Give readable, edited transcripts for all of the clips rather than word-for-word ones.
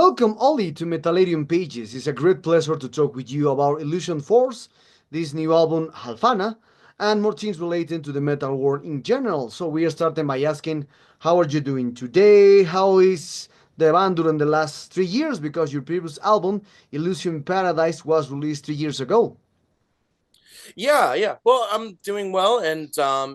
Welcome, Ollie, to Metallarium Pages. It's a great pleasure to talk with you about Illusion Force, this new album, Halfana, and more things related to the metal world in general. So we are starting by asking, how are you doing today? How is the band during the last 3 years? Because your previous album, Illusion Paradise, was released 3 years ago. Yeah. Well, I'm doing well, and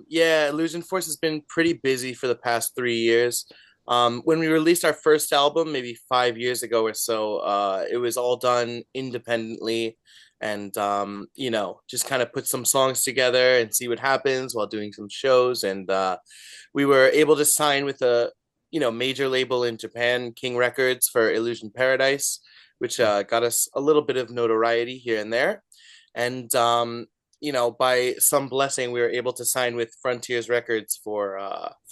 yeah, Illusion Force has been pretty busy for the past 3 years. When we released our first album, maybe 5 years ago or so, it was all done independently, and just kind of put some songs together and see what happens while doing some shows. And we were able to sign with a major label in Japan, King Records, for Illusion Paradise, which got us a little bit of notoriety here and there. And by some blessing, we were able to sign with Frontiers Records for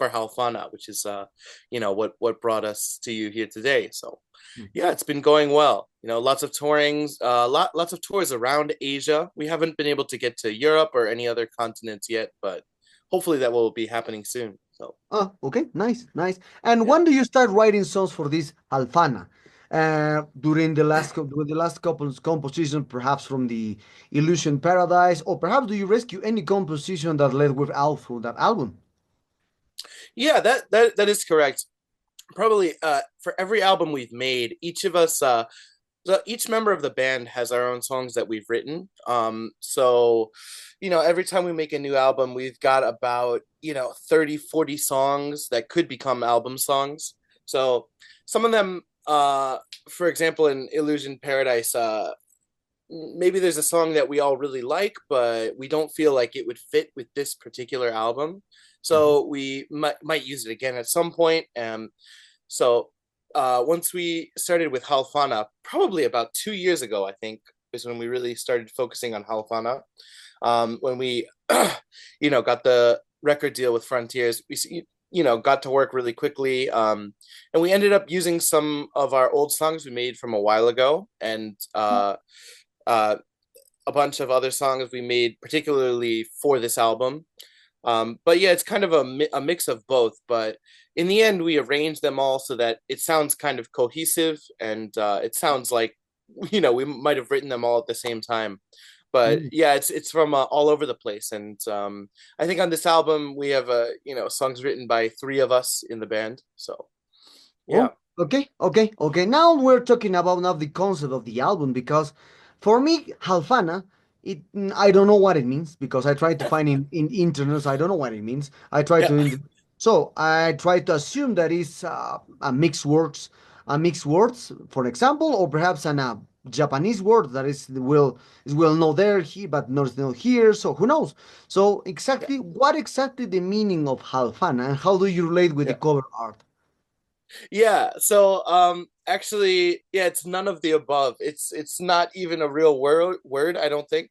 Halfana, which is what brought us to you here today. So yeah, it's been going well. Lots of tourings, lots of tours around Asia. We haven't been able to get to Europe or any other continents yet, but hopefully that will be happening soon. So Oh, okay, nice, nice. And yeah. when do you start writing songs for this Alfana? During the last couple's composition, perhaps from the Illusion Paradise, or perhaps do you rescue any composition that led with out through that album? Yeah, that is correct. Probably for every album we've made, each of us so each member of the band has our own songs that we've written. So every time we make a new album, we've got about 30, 40 songs that could become album songs. So some of them, for example, in Illusion Paradise, maybe there's a song that we all really like, but we don't feel like it would fit with this particular album. Mhm. So we might use it again at some point. So once we started with Halfana, probably about 2 years ago, I think, is when we really started focusing on Halfana. When we, got the record deal with Frontiers, we got to work really quickly. And we ended up using some of our old songs we made from a while ago, and uh, a bunch of other songs we made particularly for this album. But yeah, it's kind of a mix of both. But in the end, we arranged them all so that it sounds kind of cohesive, and it sounds like we might have written them all at the same time. But Mm. yeah, it's from all over the place, and I think on this album we have songs written by three of us in the band. So yeah, Oh, okay, okay, okay. Now we're talking about now the concept of the album because for me, Halfana, I don't know what it means because I tried to find in internet, so I don't know what it means. yeah, So I try to assume that it's a mixed words, for example, or perhaps an Japanese word that is well known there, but not known here. So who knows? So yeah, exactly what exactly the meaning of Halfana and how do you relate with the yeah. cover art? Yeah, so actually, yeah, it's none of the above. It's not even a real word, I don't think.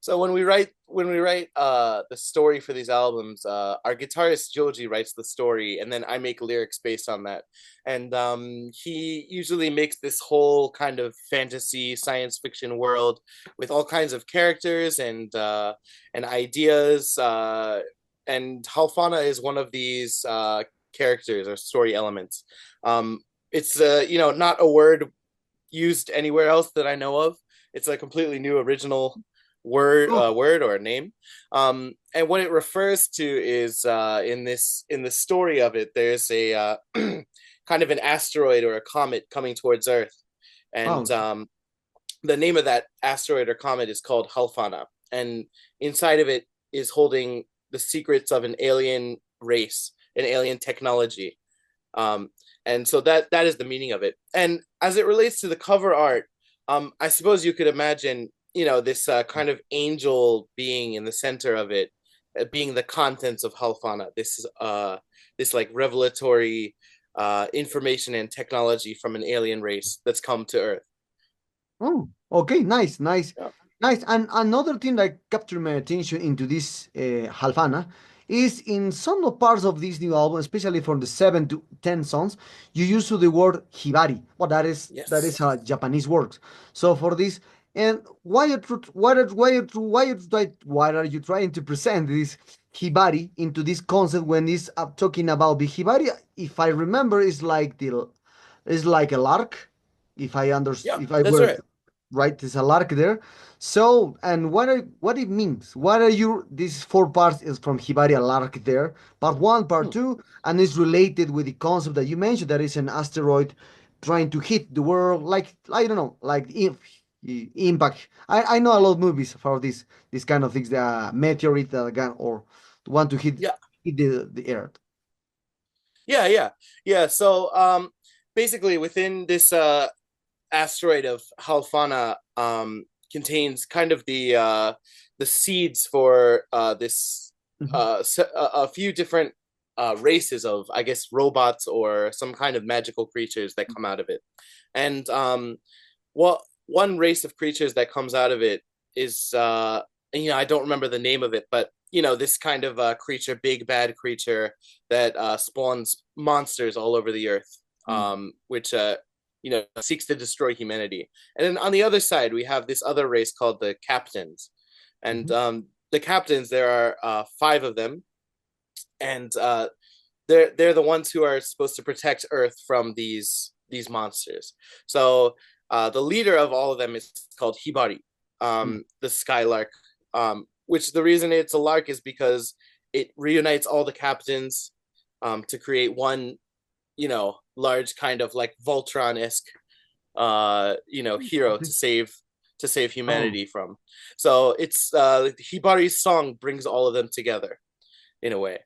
So when we write the story for these albums, our guitarist Joji writes the story and then I make lyrics based on that. And he usually makes this whole kind of fantasy science fiction world with all kinds of characters and ideas and Halfana is one of these characters or story elements. It's not a word used anywhere else that I know of. It's a completely new original word or a name. And what it refers to is in the story of it, there's a kind of an asteroid or a comet coming towards Earth, and Oh, the name of that asteroid or comet is called Halfana, and inside of it is holding the secrets of an alien race, an alien technology. Um, and so that is the meaning of it. And as it relates to the cover art, I suppose you could imagine, this kind of angel being in the center of it, being the contents of Halfana. This like revelatory information and technology from an alien race that's come to Earth. oh, okay, nice, nice, Yeah. nice. And another thing that captured my attention into this Halfana is in some of parts of this new album, especially from the 7 to 10 songs, you use the word hibari. Well, that is Yes. a Japanese word. So for this, and why are you trying to present this hibari into this concept when it's talking about the hibari? If I remember, is like It's like a lark, Yeah, if I that's were right. right, there's a lark there. So, and what it means? What are you? These four parts is from Hibari, a lark there. Part one, part Hmm. two, and it's related with the concept that you mentioned. That is an asteroid trying to hit the world, like I don't know, like impact. I know a lot of movies for this kind of things. The meteorite that again or want to Yeah, hit the earth. yeah. So basically within this asteroid of Halfana contains kind of the seeds for this Mhm. a few different races of, I guess, robots or some kind of magical creatures that come out of it. And what one race of creatures that comes out of it is I don't remember the name of it, but this kind of creature, big bad creature that spawns monsters all over the earth, which seeks to destroy humanity. And then on the other side, we have this other race called the captains, and Mhm. the captains, there are five of them, and they're the ones who are supposed to protect Earth from these monsters. So the leader of all of them is called Hibari, Mhm. the skylark. Which the reason it's a lark is because it reunites all the captains to create one, large kind of like Voltron esque, hero Okay. to save Oh. humanity from. So it's Hibari's song brings all of them together in a way.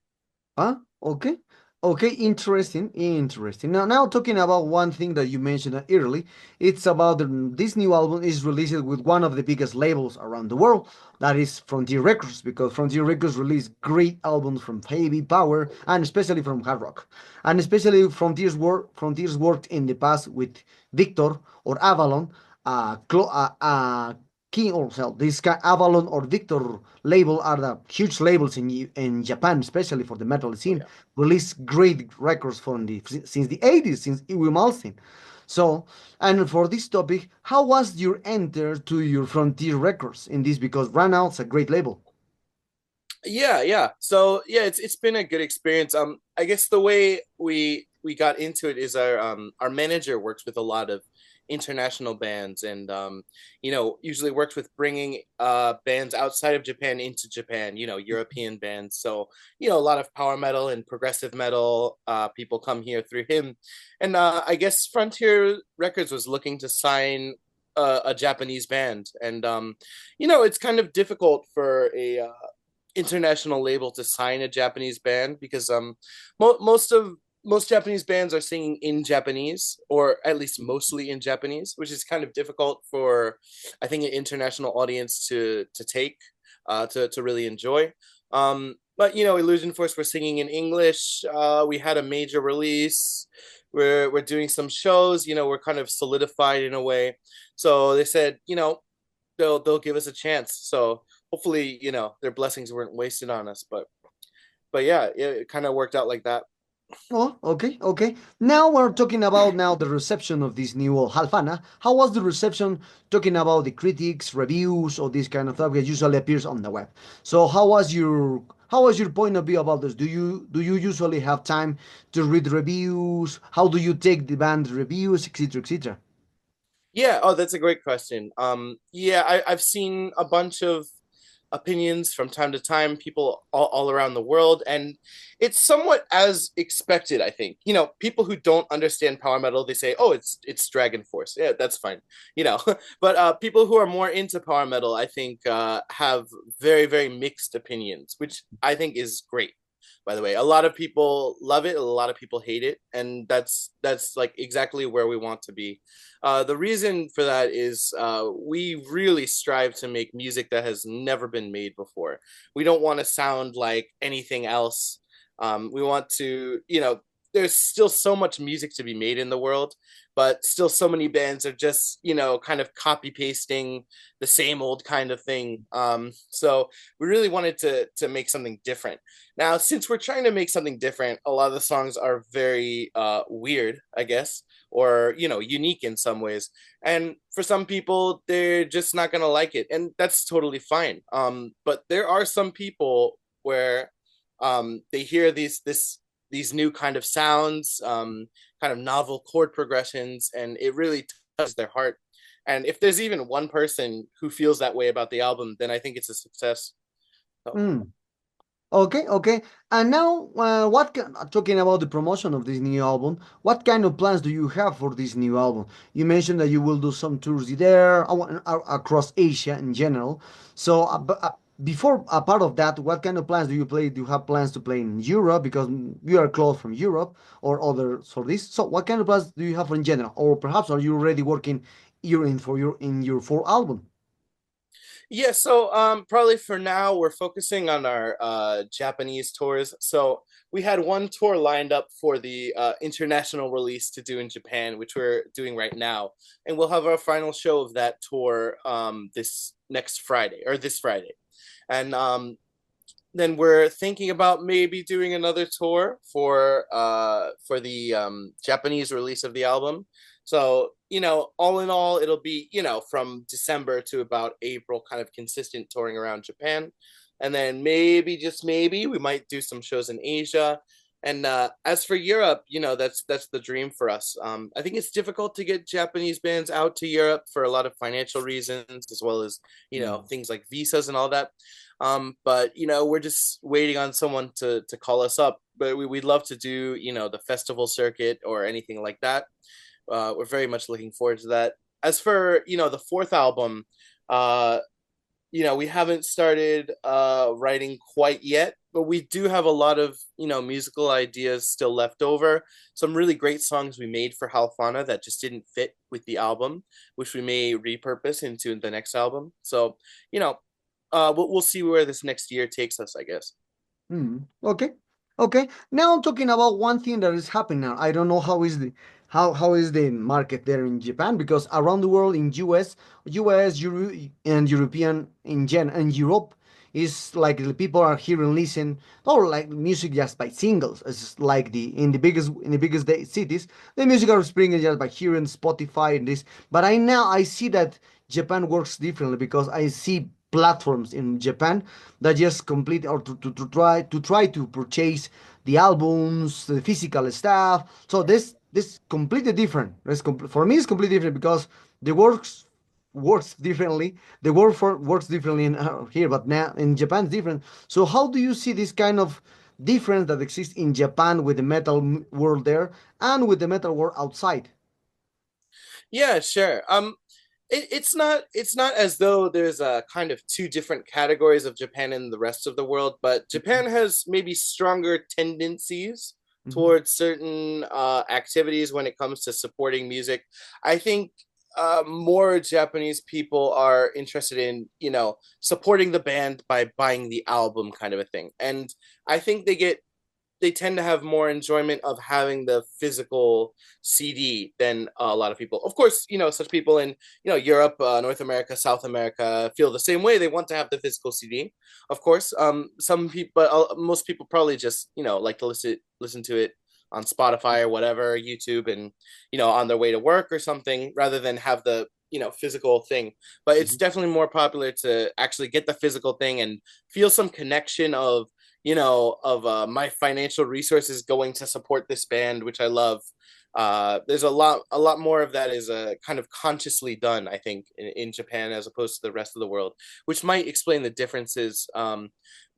Huh? Okay. Okay, interesting, interesting. Now talking about one thing that you mentioned early, it's about this new album is released with one of the biggest labels around the world, that is Frontier Records, because Frontier Records release great albums from heavy power and especially from hard rock, and especially Frontiers worked in the past with Victor or Avalon, King or well, this Avalon or Victor label are the huge labels in Japan, especially for the metal Oh scene. yeah. Release great records from the since the 80s, since Iwi Malmsteen. So, and for this topic, how was your enter to your Frontier Records in this? Because right now it's a great label. Yeah. So yeah, it's been a good experience. I guess the way we got into it is our manager works with a lot of international bands, and usually works with bringing bands outside of Japan into Japan, European bands. So a lot of power metal and progressive metal people come here through him. And I guess Frontier Records was looking to sign a Japanese band, and it's kind of difficult for a international label to sign a Japanese band, because most Japanese bands are singing in Japanese, or at least mostly in Japanese, which is kind of difficult for, I think, an international audience to take, to really enjoy. But Illusion Force, we're singing in English. We had a major release. We're doing some shows. We're kind of solidified in a way. So they said, they'll give us a chance. So hopefully, their blessings weren't wasted on us. But yeah, it kind of worked out like that. Oh, okay, okay. Now we're talking about now the reception of this new Halfana. How was the reception? Talking about the critics, reviews, or this kind of stuff that usually appears on the web. So how was your point of view about this? Do you usually have time to read reviews? How do you take the band reviews, etc., etc.? Yeah. Oh, that's a great question. Yeah, I've seen a bunch of opinions from time to time, people all around the world, and it's somewhat as expected. I think people who don't understand power metal, they say, "Oh, it's Dragon Force." Yeah, that's fine, but people who are more into power metal, I think, have very very mixed opinions, which I think is great. By the way, a lot of people love it, a lot of people hate it, and that's like exactly where we want to be. The reason for that is we really strive to make music that has never been made before. We don't want to sound like anything else. We want to, there's still so much music to be made in the world, but still so many bands are just, kind of copy pasting the same old kind of thing. So we really wanted to make something different. Now, since we're trying to make something different, a lot of the songs are very weird, I guess, or unique in some ways, and for some people they're just not going to like it, and that's totally fine. But there are some people where they hear these new kind of sounds, kind of novel chord progressions, and it really touches their heart. And if there's even one person who feels that way about the album, then I think it's a success. So. Mm. Okay, okay. And now, talking about the promotion of this new album, what kind of plans do you have for this new album? You mentioned that you will do some tours there, across Asia in general. So, before a part of that, what kind of plans do you play? Do you have plans to play in Europe because you are close from Europe or other for this? So, what kind of plans do you have in general, or perhaps are you already working in your fourth album? Yeah, so probably for now we're focusing on our Japanese tours. So we had one tour lined up for the international release to do in Japan, which we're doing right now, and we'll have our final show of that tour this next Friday or this Friday, and then we're thinking about maybe doing another tour for the Japanese release of the album. So, all in all, it'll be, from December to about April, kind of consistent touring around Japan. And then maybe, just maybe, we might do some shows in Asia. And as for Europe, that's the dream for us. I think it's difficult to get Japanese bands out to Europe for a lot of financial reasons, as well as, things like visas and all that. But we're just waiting on someone to call us up. But we'd love to do, the festival circuit or anything like that. We're very much looking forward to that. As for the fourth album, uh, we haven't started writing quite yet, but we do have a lot of musical ideas still left over. Some really great songs we made for Halfana that just didn't fit with the album, which we may repurpose into the next album. So we'll see where this next year takes us, I guess. Okay. Okay. Now I'm talking about one thing that is happening now. I don't know how is the market there in Japan because around the world in US, and European and Europe is like the people are hearing listen or like music just by singles. It's like the in the biggest cities, the music are springing just by hearing Spotify and this. But I see that Japan works differently because I see platforms in Japan that just complete or to try to purchase the albums, the physical stuff. So this completely different. For me, it's completely different because the works differently. The works differently here, but now in Japan it's different. So how do you see this kind of difference that exists in Japan with the metal world there and with the metal world outside? Yeah, sure. It's not as though there's a kind of two different categories of Japan and the rest of the world, but Japan has maybe stronger tendencies Mhm. towards certain activities when it comes to supporting music. I think more Japanese people are interested in, supporting the band by buying the album kind of a thing. And I think they tend to have more enjoyment of having the physical CD than a lot of people. Of course, such people in Europe, North America, South America feel the same way. They want to have the physical CD. Of course, some people, but most people probably just like to listen to it on Spotify or whatever, YouTube, and on their way to work or something, rather than have the physical thing. But it's Mhm. definitely more popular to actually get the physical thing and feel some connection of my financial resources going to support this band, which I love. There's a lot more of that is kind of consciously done, I think, in Japan as opposed to the rest of the world, which might explain the differences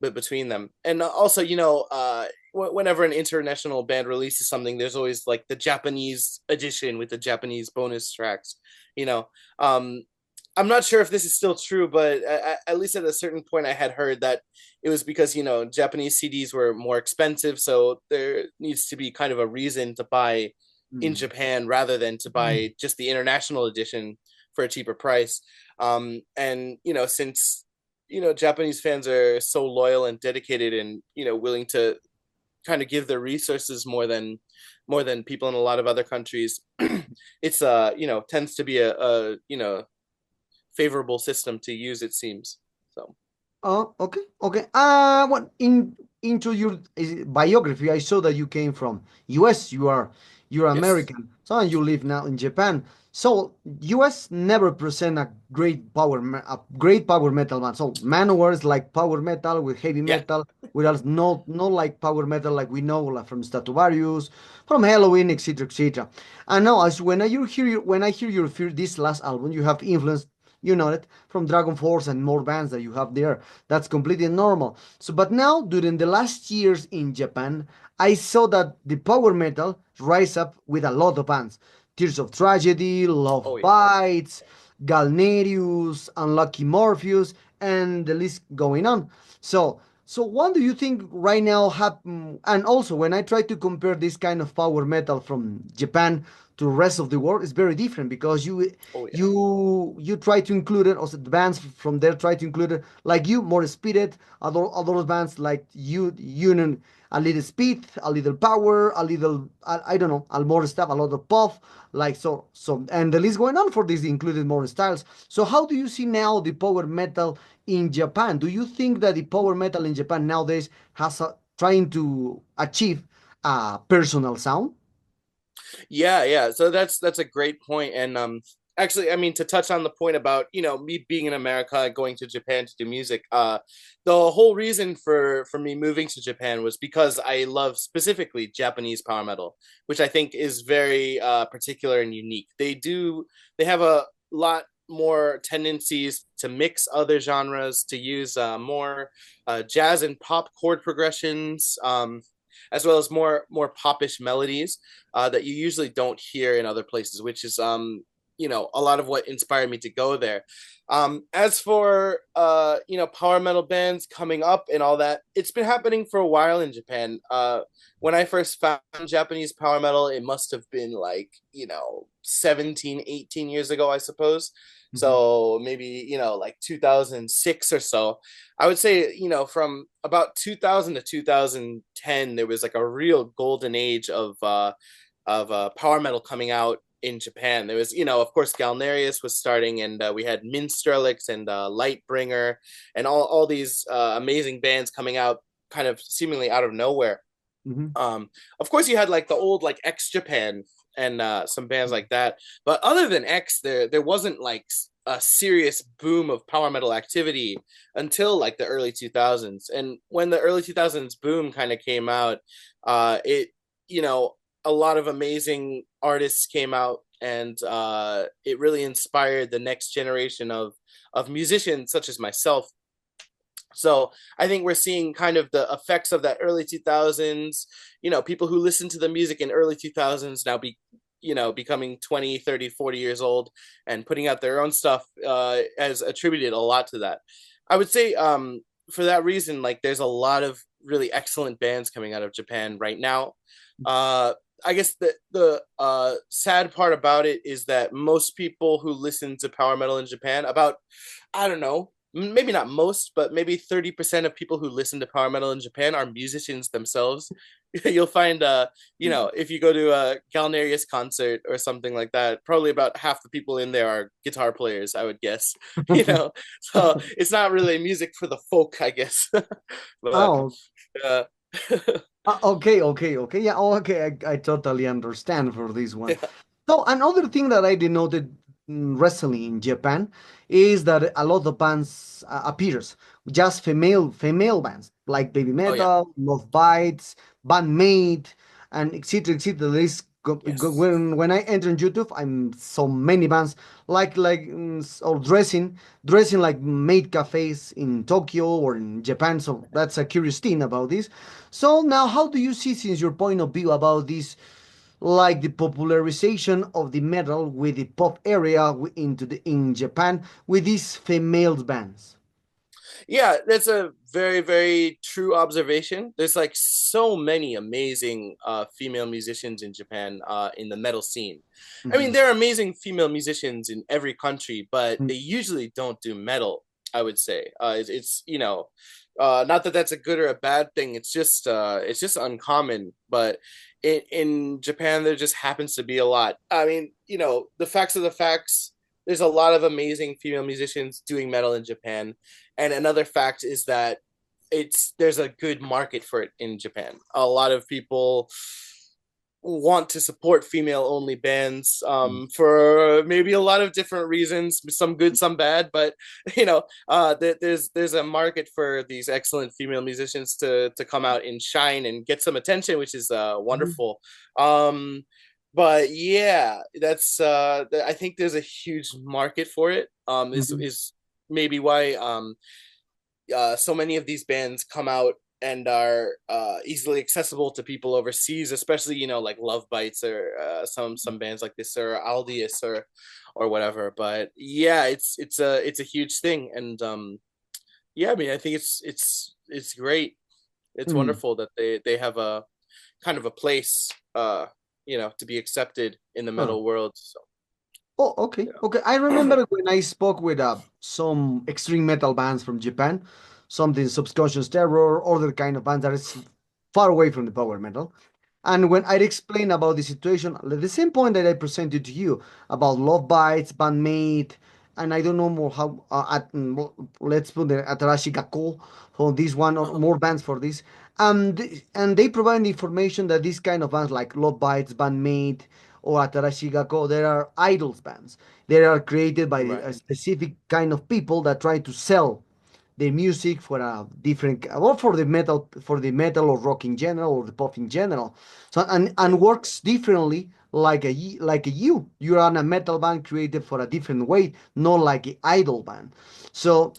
but between them. And also, whenever an international band releases something, there's always like the Japanese edition with the Japanese bonus tracks. You know, um, I'm not sure if this is still true, but at least at a certain point, I had heard that it was because Japanese CDs were more expensive, so there needs to be kind of a reason to buy in Mm. Japan rather than to buy just the international edition for a cheaper price. And since Japanese fans are so loyal and dedicated, and willing to kind of give their resources more than people in a lot of other countries, it's tends to be a favorable system to use, it seems. So. Oh, okay, okay. What into your biography, I saw that you came from U.S. You're Yes. American, so and you live now in Japan. So US never present a great power metal band. So Manowar is like power metal with heavy Yeah. metal, whereas not like power metal like we know like from Stratovarius, from Halloween, etc., etc. And now as when I hear this last album, you have influence, you know it, from Dragon Force and more bands that you have there. That's completely normal. So but now during the last years in Japan, I saw that the power metal rise up with a lot of bands. Tears of Tragedy, Oh Love yeah. Bites, Galnerius, Unlucky Morpheus, and the list going on. So what do you think right now happen? And also, when I try to compare this kind of power metal from Japan to the rest of the world, it's very different because Oh yeah. you try to include it. Also, the bands from there try to include it, like you, more speeded. Other bands like you know, a little speed, a little power, a little I don't know, a more stuff, a lot of pop, like and the list going on for this included more styles. So how do you see now the power metal in Japan? Do you think that the power metal in Japan nowadays trying to achieve a personal sound? Yeah, yeah. So that's a great point. And actually, I mean, to touch on the point about, me being in America, going to Japan to do music, the whole reason for me moving to Japan was because I love specifically Japanese power metal, which I think is very particular and unique. They have a lot more tendencies to mix other genres, to use more jazz and pop chord progressions, as well as more popish melodies that you usually don't hear in other places, which is a lot of what inspired me to go there. As for power metal bands coming up and all that, it's been happening for a while in Japan. When I first found Japanese power metal, it must have been like 17, 18 years ago, I suppose. Mhm. So maybe like 2006 or so. I would say, from about 2000 to 2010, there was like a real golden age of power metal coming out in Japan. There was, of course, Galnerius was starting, and we had Minstrelix and Lightbringer, and all these amazing bands coming out, kind of seemingly out of nowhere. Mhm. Um, of course, you had like the old like X Japan and some bands like that, but other than X, there wasn't like a serious boom of power metal activity until like the early 2000s. And when the early 2000s boom kind of came out, it you know a lot of amazing artists came out, and it really inspired the next generation of musicians such as myself. So I think we're seeing kind of the effects of that early 2000s, people who listened to the music in early 2000s now becoming 20, 30, 40 years old and putting out their own stuff has attributed a lot to that. I would say for that reason, like there's a lot of really excellent bands coming out of Japan right now. Uh, I guess the sad part about it is that most people who listen to power metal in Japan, about, I don't know, maybe not most, but maybe 30% of people who listen to power metal in Japan are musicians themselves. You'll find, if you go to a Galnerius concert or something like that, probably about half the people in there are guitar players, I would guess. So it's not really music for the folk, I guess. But Oh, uh, okay. Yeah, okay. I totally understand for this one. So another thing that I denoted recently in Japan is that a lot of bands appears just female bands like Baby oh yeah, Metal, Love Bites, Bandmate, and etc. yes, When I enter on YouTube, I'm so many bands or dressing like maid cafes in Tokyo or in Japan. So that's a curious thing about this. So now, how do you see, since your point of view about this, like the popularization of the metal with the pop area in Japan with these female bands? yeah, that's a very, very true observation. There's like so many amazing female musicians in Japan in the metal scene. I mean, Mhm. there are amazing female musicians in every country, but Mm. they usually don't do metal, I would say. Not that that's a good or a bad thing. It's just uncommon. But in Japan, there just happens to be a lot. I mean, the facts are the facts. There's a lot of amazing female musicians doing metal in Japan, and another fact is that there's a good market for it in Japan. A lot of people want to support female only bands Mm. for maybe a lot of different reasons, some good, some bad, but there's a market for these excellent female musicians to come out and shine and get some attention, which is Mhm. wonderful. um but yeah, that's I think there's a huge market for it. Mhm. Is maybe why so many of these bands come out and are easily accessible to people overseas, especially like Love Bites or some bands like this or Aldius or whatever. But yeah, it's a huge thing, and yeah, I mean, I think it's great. It's Mm. wonderful that they have a kind of a place, to be accepted in the Oh. metal world. So Oh, okay. Okay. I yeah. remember when I spoke with some extreme metal bands from Japan, something Subconscious Terror, other kind of bands that is far away from the power metal. And when I explained about the situation, at the same point that I presented to you about Love Bites, Bandmate, and I don't know more how, let's put the Atarashi Gakko for this one or Uh-huh. more bands for this. And they provide the information that these kind of bands like Love Bites, Bandmate, or Atarashi Gakko, there are idols bands. They are created by Right. a specific kind of people that try to sell the music for a different or for the metal or rock in general or the pop in general. So Yeah. and works differently like like a you're on a metal band created for a different way, not like an idol band. So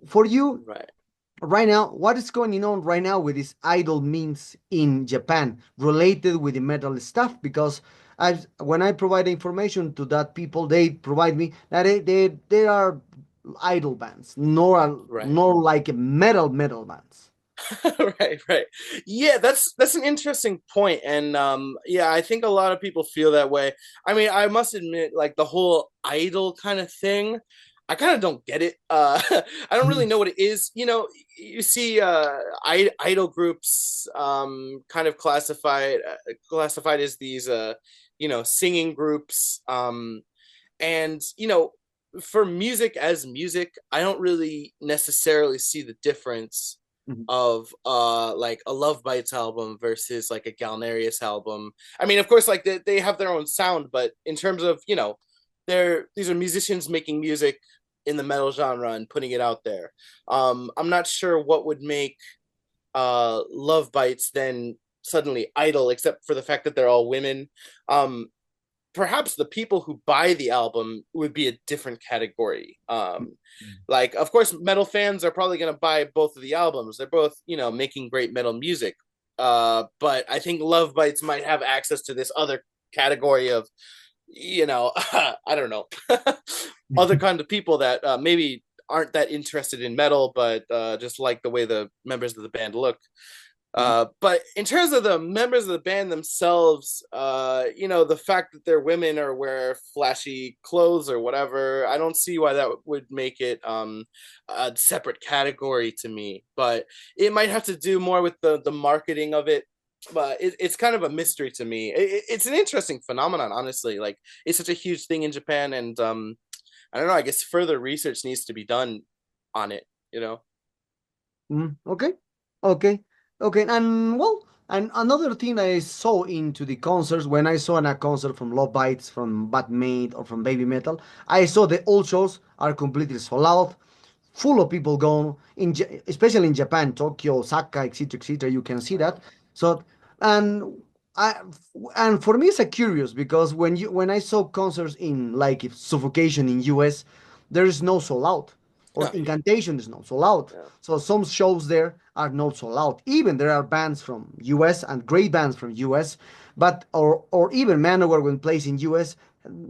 for you Right. right now, what is going on right now with this idol means in Japan related with the metal stuff? Because when I provide information to that people, they provide me that they are idol bands, Right. nor like metal bands. Right, right. Yeah, that's an interesting point. And yeah, I think a lot of people feel that way. I mean, I must admit, like the whole idol kind of thing, I kind of don't get it. I don't really Mhm. know what it is. You see idol groups kind of classified as these singing groups. And for music as music, I don't really necessarily see the difference Mhm. of like a Love Bites album versus like a Galnerius album. I mean, of course, like they have their own sound, but in terms of these are musicians making music in the metal genre and putting it out there. I'm not sure what would make Love Bites then suddenly idol, except for the fact that they're all women. um Perhaps the people who buy the album would be a different category. Like, of course, metal fans are probably going to buy both of the albums. They're both, making great metal music. But I think Love Bites might have access to this other category of, I don't know, other kind of people that maybe aren't that interested in metal, but just like the way the members of the band look. But in terms of the members of the band themselves, the fact that they're women or wear flashy clothes or whatever, I don't see why that would make it a separate category to me. But it might have to do more with the marketing of it. But it's kind of a mystery to me. It's an interesting phenomenon, honestly. Like, it's such a huge thing in Japan, and I don't know. I guess further research needs to be done on it. You know. Okay, okay, okay. And well, and another thing I saw into the concerts when I saw a concert from Love Bites, from Batmate, or from Baby Metal, I saw the old shows are completely sold out, full of people going especially in Japan, Tokyo, Osaka, etc., etc. You can see that. So, and I and for me it's a curious because when I saw concerts in like Suffocation in US, there is no sold out, or Incantation is not sold out. Yeah. So some shows there are not sold out. Even there are bands from US and great bands from US, but or even Manowar when plays in US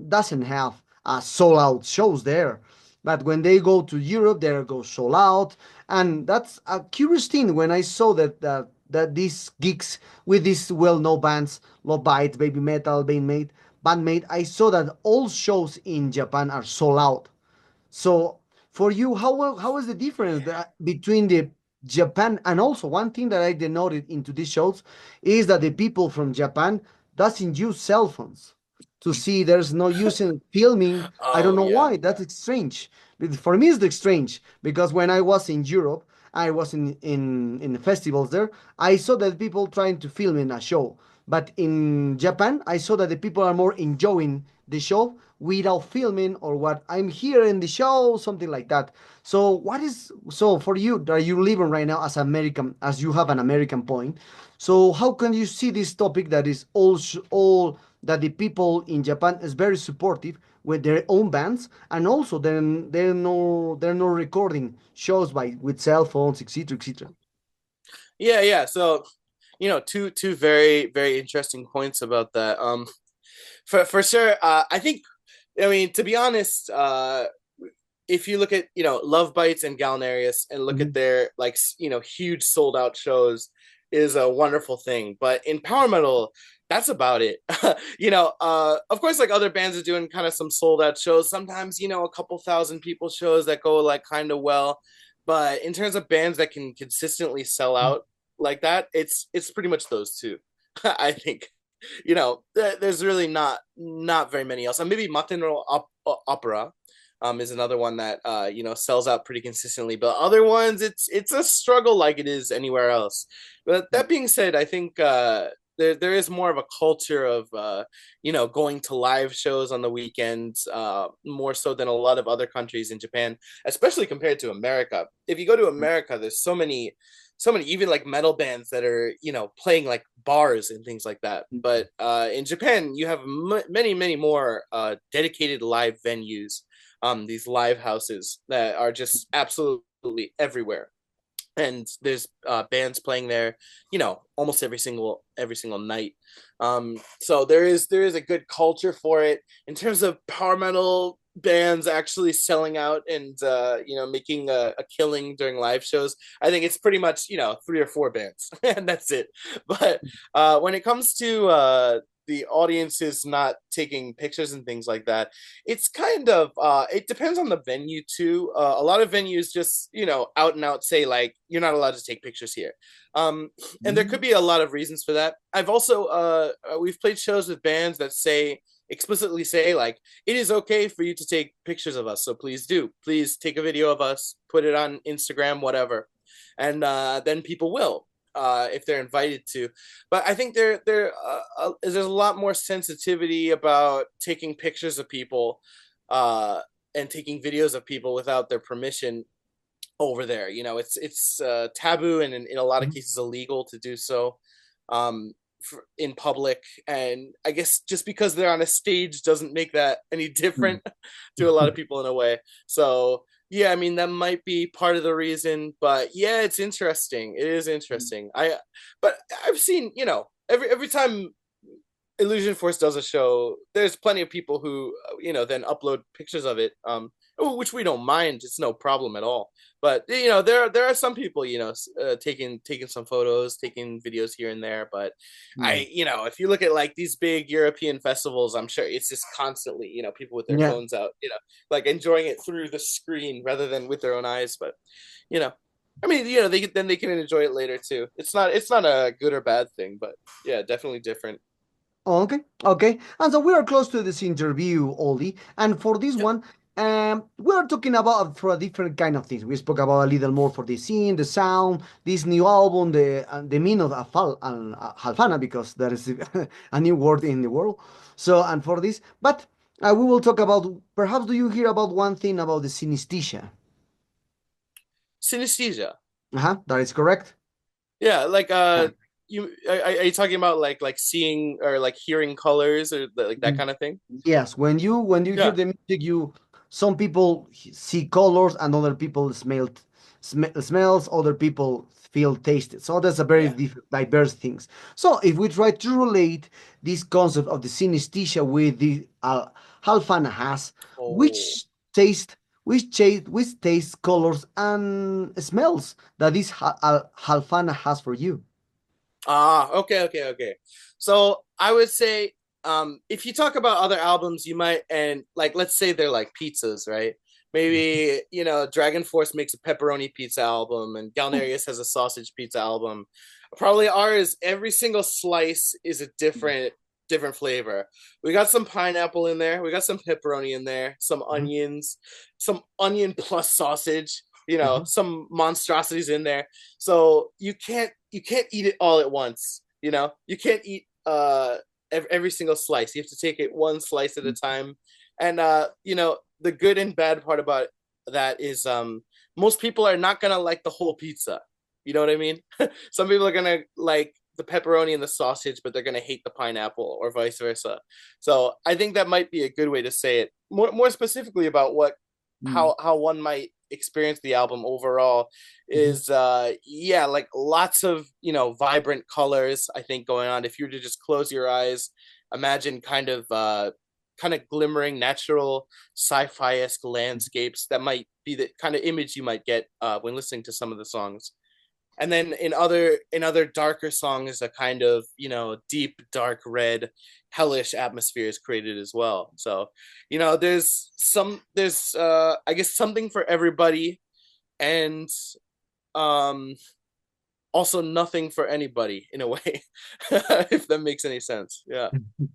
doesn't have sold out shows there. But when they go to Europe, they go sold out, and that's a curious thing. When I saw that these gigs with these well-known bands, Love Bites, Baby Metal, Bandmate, I saw that all shows in Japan are sold out. So for you, how is the difference between the Japan and also one thing that I denoted into these shows is that the people from Japan doesn't use cell phones to see. There's no using filming. I don't Oh know yeah. why. That's strange. For me, it's strange because when I was in Europe I was in the festivals there. I saw that people trying to film in a show, but in Japan, I saw that the people are more enjoying the show without filming or what I'm here in the show, something like that. So what is so for you that you living right now as American, as you have an American point? So how can you see this topic that is all that the people in Japan is very supportive with their own bands, and also then they're no recording shows by with cell phones, etc., etc. Yeah, yeah. So, two very, very interesting points about that. For sure, I think, I mean, to be honest, if you look at, Love Bites and Galnerius and look at Mhm. their like, huge sold out shows is a wonderful thing. But in power metal, that's about it. Of course, like other bands are doing kind of some sold out shows. Sometimes, a couple thousand people shows that go like kind of well. But in terms of bands that can consistently sell out like that, it's pretty much those two. I think there's really not very many else. And maybe Matenro Opera is another one that sells out pretty consistently. But other ones, it's a struggle like it is anywhere else. But that being said, I think there is more of a culture of going to live shows on the weekends, more so than a lot of other countries in Japan, especially compared to America. If you go to America, there's so many even like metal bands that are playing like bars and things like that. But in Japan, you have many more dedicated live venues, these live houses that are just absolutely everywhere, and there's bands playing there, almost every single night. So there is a good culture for it in terms of power metal bands actually selling out and making a killing during live shows. I think it's pretty much three or four bands and that's it. But when it comes to the audience is not taking pictures and things like that, it's kind of it depends on the venue too. A lot of venues just out and out say like you're not allowed to take pictures here, and there could Mm. be a lot of reasons for that. I've also we've played shows with bands that explicitly say like it is okay for you to take pictures of us, so please take a video of us, put it on Instagram, whatever, and then people will, if they're invited to. But I think there's a lot more sensitivity about taking pictures of people, and taking videos of people without their permission over there. It's taboo and in a lot of cases illegal to do so, in public. And I guess just because they're on a stage doesn't make that any different to a lot of people in a way. So yeah, I mean that might be part of the reason, but yeah, it's interesting. It is interesting. But I've seen, every time Illusion Force does a show, there's plenty of people who then upload pictures of it, which we don't mind. It's no problem at all. But there are some people taking some photos, taking videos here and there. But Yeah. if you look at like these big European festivals, I'm sure it's just constantly people with their Yeah. phones out, like enjoying it through the screen rather than with their own eyes. But you know. I mean, they can enjoy it later too. It's not a good or bad thing, but yeah, definitely different. Okay, okay. And so we are close to this interview, Ollie. And for this Yep. one, we are talking about for a different kind of things. We spoke about a little more for the scene, the sound, this new album, the meaning of Halfana, because there is a new word in the world. So, and for this, but we will talk about perhaps do you hear about one thing about the synesthesia? Synesthesia. Uh-huh, that is correct. Yeah, like Yeah. are you talking about like seeing or like hearing colors or like that kind of thing? Yes, when you hear Yeah. the music, some people see colors and other people smells, other people feel tasted. So that's a very Yeah. diverse things. So if we try to relate this concept of the synesthesia with the Halfana has, Oh. which taste, which taste, colors and smells that this Halfana has for you? Ah, okay, okay, okay. So I would say, if you talk about other albums, you might, and like let's say they're like pizzas, right? Maybe, Dragon Force makes a pepperoni pizza album and Galnerius has a sausage pizza album. Probably ours, every single slice is a different flavor. We got some pineapple in there, we got some pepperoni in there, some onions, some onion plus sausage. Mhm. some monstrosities in there. So you can't eat it all at once. You can't eat every single slice. You have to take it one slice at a time. And the good and bad part about that is most people are not gonna like the whole pizza. You know what I mean? Some people are gonna like the pepperoni and the sausage, but they're gonna hate the pineapple, or vice versa. So I think that might be a good way to say it. More specifically about what Mm. how one might experience the album overall Mhm. is yeah, like lots of vibrant colors, I think, going on. If you were to just close your eyes, imagine kind of glimmering natural sci-fi-esque landscapes. That might be the kind of image you might get when listening to some of the songs. And then in other darker songs, a kind of deep dark red hellish atmosphere is created as well. So there's I guess something for everybody, and um also nothing for anybody in a way. If that makes any sense. Yeah.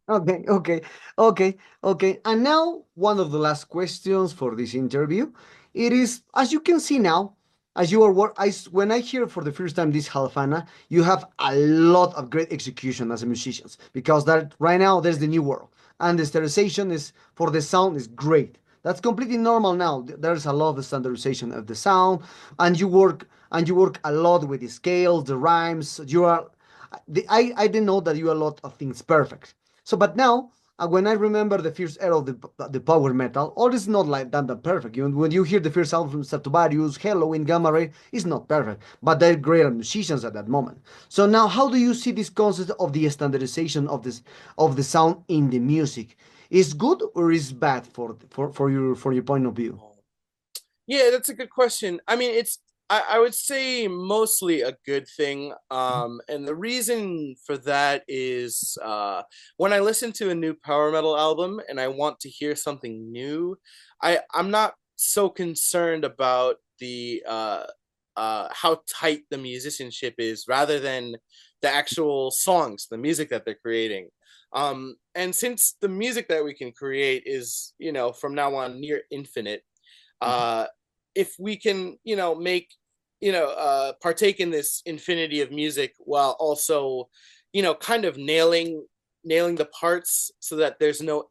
Okay, okay, okay, okay. And now, one of the last questions for this interview. It is, as you can see now, as you are when I hear for the first time this Halfana, you have a lot of great execution as a musicians because that right now there's the new world and the standardization is for the sound is great. That's completely normal now. There's a lot of standardization of the sound, and you work a lot with the scales, the rhymes. I didn't know that you a lot of things perfect. So, but now, when I remember the first era of the power metal, all is not like that perfect. When you hear the first album from Stratovarius, Hello in Gamma Ray, it's not perfect, but they're great musicians at that moment. So now, how do you see this concept of the standardization of the sound in the music? Is good or is bad for your point of view? Yeah, that's a good question. I mean, I would say mostly a good thing. And the reason for that is when I listen to a new power metal album and I want to hear something new, I'm not so concerned about the how tight the musicianship is, rather than the actual songs, the music that they're creating. And since the music that we can create is, from now on near infinite, uh, if we can, make, partake in this infinity of music while also, kind of nailing the parts so that there's no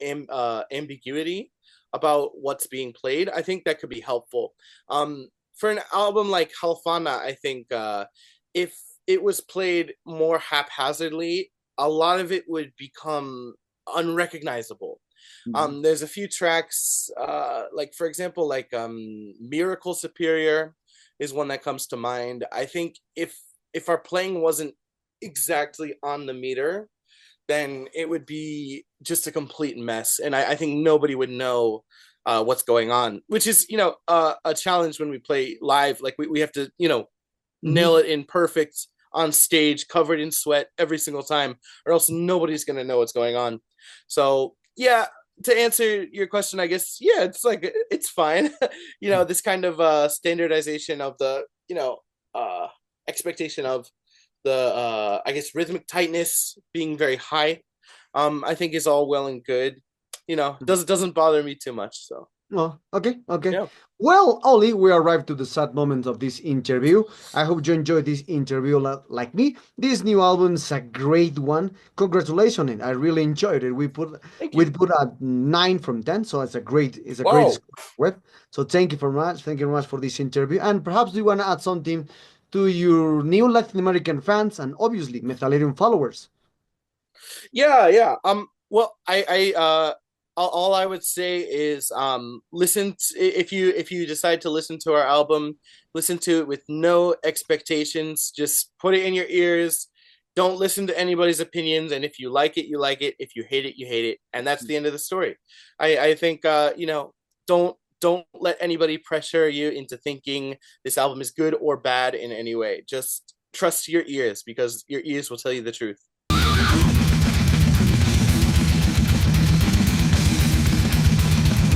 ambiguity about what's being played, I think that could be helpful. For an album like Halfana, I think if it was played more haphazardly, a lot of it would become unrecognizable. Mhm. There's a few tracks, like for example, like Miracle Superior is one that comes to mind. I think if our playing wasn't exactly on the meter, then it would be just a complete mess, and I think nobody would know what's going on, which is a challenge when we play live. Like we have to nail Mhm. it in perfect on stage, covered in sweat every single time, or else nobody's gonna know what's going on. So yeah, to answer your question, I guess yeah, it's like it's fine. This kind of standardization of the uh, expectation of the I guess rhythmic tightness being very high. I think is all well and good. Doesn't bother me too much. So Oh, okay, okay. yeah. Well, Ollie, we arrived to the sad moment of this interview. I hope you enjoyed this interview like me. This new album is a great one. Congratulations on it. I really enjoyed it. We put Thank we you. put a 9 from 10, so it's a great Whoa. score. Web. So thank you very much. Thank you very much for this interview. And perhaps you want to add something to your new Latin American fans and obviously Metallarium followers. Yeah, yeah. Well, all I would say is, if you decide to listen to our album, listen to it with no expectations. Just put it in your ears. Don't listen to anybody's opinions. And if you like it, you like it. If you hate it, you hate it. And that's the end of the story. I think don't let anybody pressure you into thinking this album is good or bad in any way. Just trust your ears, because your ears will tell you the truth.